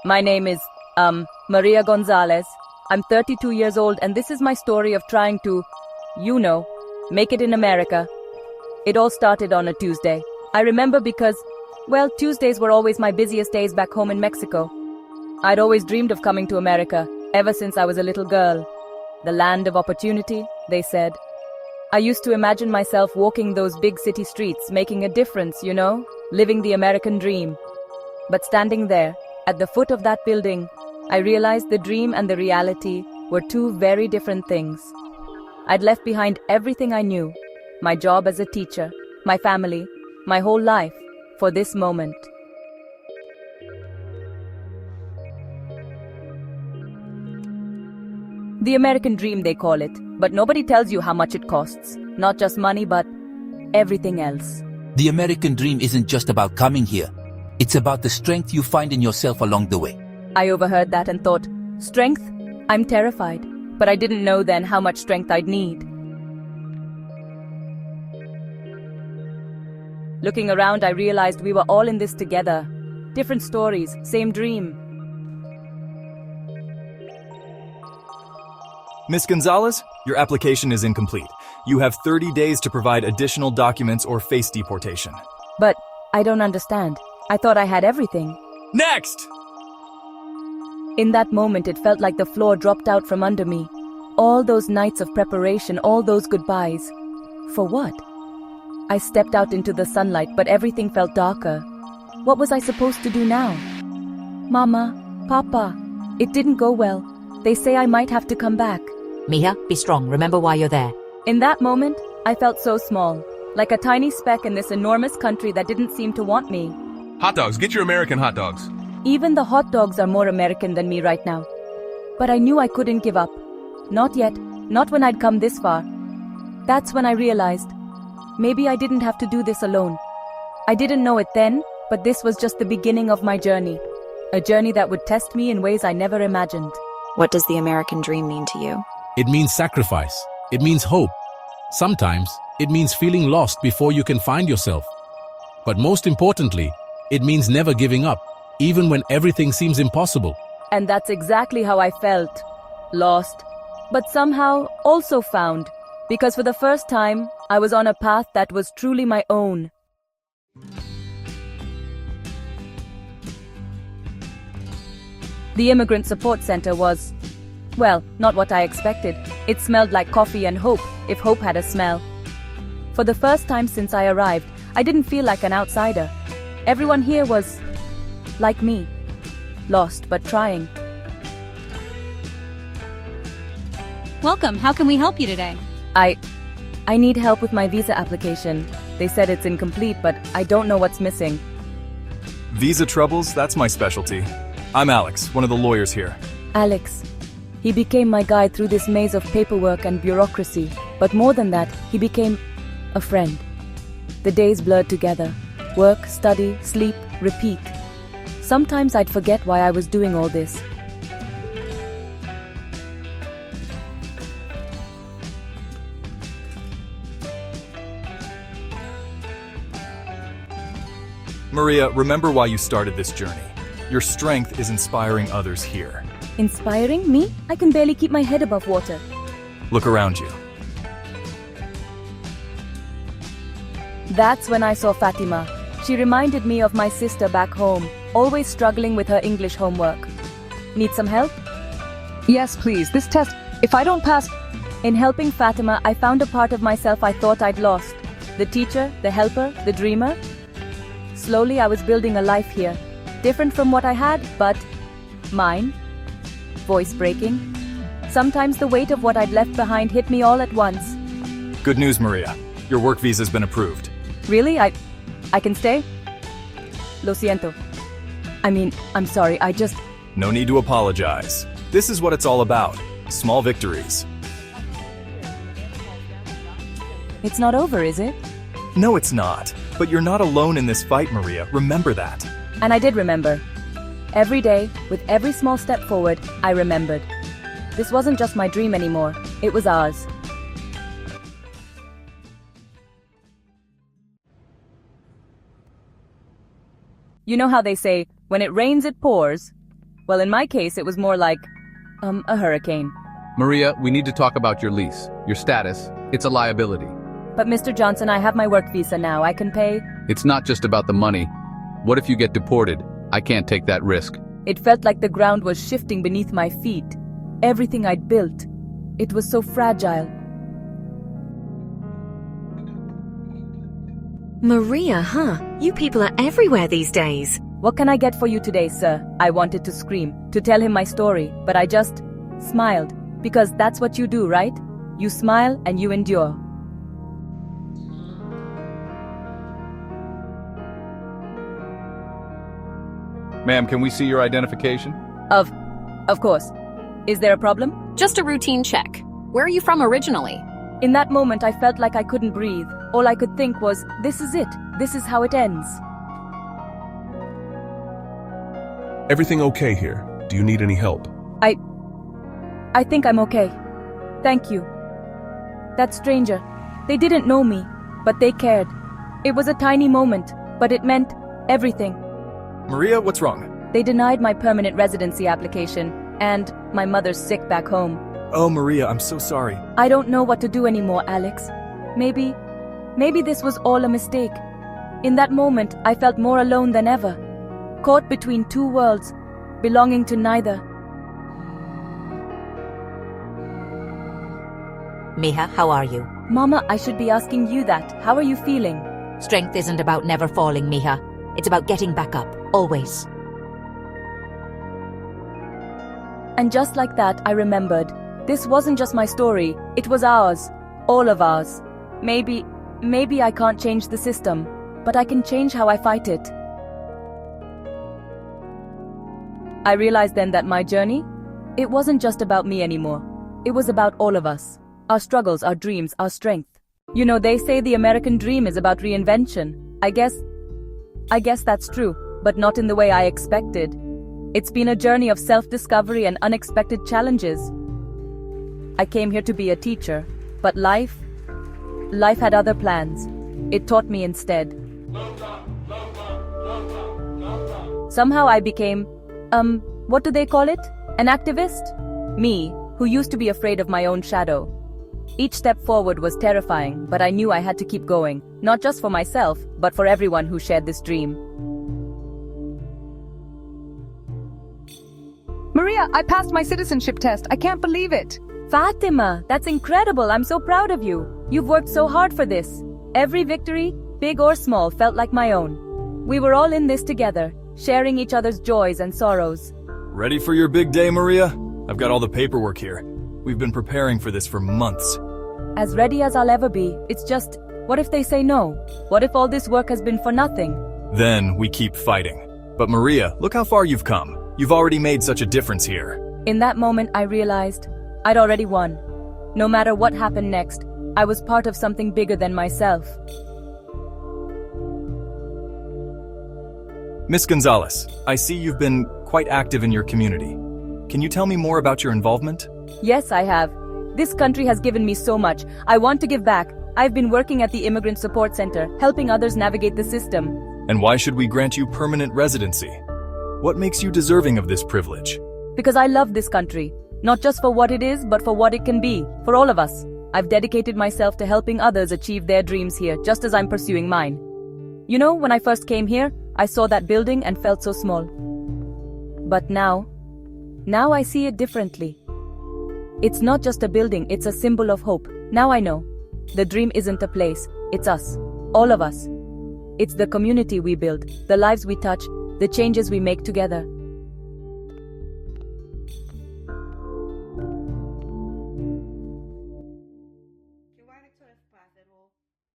My name is, Maria Gonzalez. I'm 32 years old and this is my story of trying to, make it in America. It all started on a Tuesday. I remember because, well, Tuesdays were always my busiest days back home in Mexico. I'd always dreamed of coming to America, ever since I was a little girl. The land of opportunity, they said. I used to imagine myself walking those big city streets, making a difference, living the American dream. But standing there, at the foot of that building, I realized the dream and the reality were two very different things. I'd left behind everything I knew, my job as a teacher, my family, my whole life, for this moment. The American dream, they call it, but nobody tells you how much it costs. Not just money, but everything else. The American dream isn't just about coming here. It's about the strength you find in yourself along the way. I overheard that and thought, strength? I'm terrified, but I didn't know then how much strength I'd need. Looking around, I realized we were all in this together. Different stories, same dream. Miss Gonzalez, your application is incomplete. You have 30 days to provide additional documents or face deportation. But I don't understand. I thought I had everything. Next! In that moment, it felt like the floor dropped out from under me. All those nights of preparation, all those goodbyes. For what? I stepped out into the sunlight, but everything felt darker. What was I supposed to do now? Mama, Papa, it didn't go well. They say I might have to come back. Mija, be strong. Remember why you're there. In that moment, I felt so small, like a tiny speck in this enormous country that didn't seem to want me. Hot dogs, get your American hot dogs. Even the hot dogs are more American than me right now. But I knew I couldn't give up. Not yet, not when I'd come this far. That's when I realized, maybe I didn't have to do this alone. I didn't know it then, but this was just the beginning of my journey. A journey that would test me in ways I never imagined. What does the American dream mean to you? It means sacrifice. It means hope. Sometimes, it means feeling lost before you can find yourself. But most importantly, it means never giving up, even when everything seems impossible. And that's exactly how I felt. Lost, but somehow also found. Because for the first time, I was on a path that was truly my own. The Immigrant Support Center was, well, not what I expected. It smelled like coffee and hope, if hope had a smell. For the first time since I arrived, I didn't feel like an outsider. Everyone here was like me, lost but trying. Welcome. How can we help you today? I need help with my visa application. They said it's incomplete, but I don't know what's missing. Visa troubles, that's my specialty. I'm Alex, one of the lawyers here. Alex. He became my guide through this maze of paperwork and bureaucracy. But more than that, he became a friend. The days blurred together. Work, study, sleep, repeat. Sometimes I'd forget why I was doing all this. Maria, remember why you started this journey. Your strength is inspiring others here. Inspiring me? I can barely keep my head above water. Look around you. That's when I saw Fatima. She reminded me of my sister back home, always struggling with her English homework. Need some help? Yes, please. This test, if I don't pass... In helping Fatima, I found a part of myself I thought I'd lost. The teacher, the helper, the dreamer. Slowly, I was building a life here. Different from what I had, but mine. Voice breaking. Sometimes the weight of what I'd left behind hit me all at once. Good news, Maria. Your work visa's been approved. Really? I can stay? Lo siento. I'm sorry, No need to apologize. This is what it's all about. Small victories. It's not over, is it? No, it's not. But you're not alone in this fight, Maria. Remember that. And I did remember. Every day, with every small step forward, I remembered. This wasn't just my dream anymore. It was ours. You know how they say, when it rains, it pours? Well, in my case, it was more like, a hurricane. Maria, we need to talk about your lease, your status. It's a liability. But Mr. Johnson, I have my work visa now. I can pay. It's not just about the money. What if you get deported? I can't take that risk. It felt like the ground was shifting beneath my feet. Everything I'd built. It was so fragile. Maria, huh? You people are everywhere these days. What can I get for you today, sir? I wanted to scream, to tell him my story, but I just smiled. Because that's what you do, right? You smile and you endure. Ma'am, can we see your identification? Of course. Is there a problem? Just a routine check. Where are you from originally? In that moment, I felt like I couldn't breathe. All I could think was, this is it. This is how it ends. Everything okay here? Do you need any help? I think I'm okay. Thank you. That stranger. They didn't know me, but they cared. It was a tiny moment, but it meant everything. Maria, what's wrong? They denied my permanent residency application, and my mother's sick back home. Oh, Maria, I'm so sorry. I don't know what to do anymore, Alex. Maybe this was all a mistake. In that moment, I felt more alone than ever. Caught between two worlds, belonging to neither. Miha, how are you? Mama, I should be asking you that. How are you feeling? Strength isn't about never falling, Miha. It's about getting back up, always. And just like that, I remembered. This wasn't just my story, it was ours. All of ours. Maybe I can't change the system, but I can change how I fight it. I realized then that my journey, it wasn't just about me anymore. It was about all of us. Our struggles, our dreams, our strength. You know, they say the American dream is about reinvention. I guess that's true, but not in the way I expected. It's been a journey of self-discovery and unexpected challenges. I came here to be a teacher, but life had other plans. It taught me instead. Somehow I became, what do they call it? An activist? Me, who used to be afraid of my own shadow. Each step forward was terrifying, but I knew I had to keep going, not just for myself, but for everyone who shared this dream. Maria, I passed my citizenship test. I can't believe it. Fatima, that's incredible. I'm so proud of you. You've worked so hard for this. Every victory, big or small, felt like my own. We were all in this together, sharing each other's joys and sorrows. Ready for your big day, Maria? I've got all the paperwork here. We've been preparing for this for months. As ready as I'll ever be. It's just, what if they say no? What if all this work has been for nothing? Then we keep fighting. But Maria, look how far you've come. You've already made such a difference here. In that moment, I realized I'd already won. No matter what happened next, I was part of something bigger than myself. Miss Gonzalez, I see you've been quite active in your community. Can you tell me more about your involvement? Yes, I have. This country has given me so much. I want to give back. I've been working at the Immigrant Support Center, helping others navigate the system. And why should we grant you permanent residency? What makes you deserving of this privilege? Because I love this country. Not just for what it is, but for what it can be. For all of us. I've dedicated myself to helping others achieve their dreams here, just as I'm pursuing mine. You know, when I first came here, I saw that building and felt so small. But now I see it differently. It's not just a building, it's a symbol of hope. Now I know. The dream isn't a place, it's us. All of us. It's the community we build, the lives we touch, the changes we make together.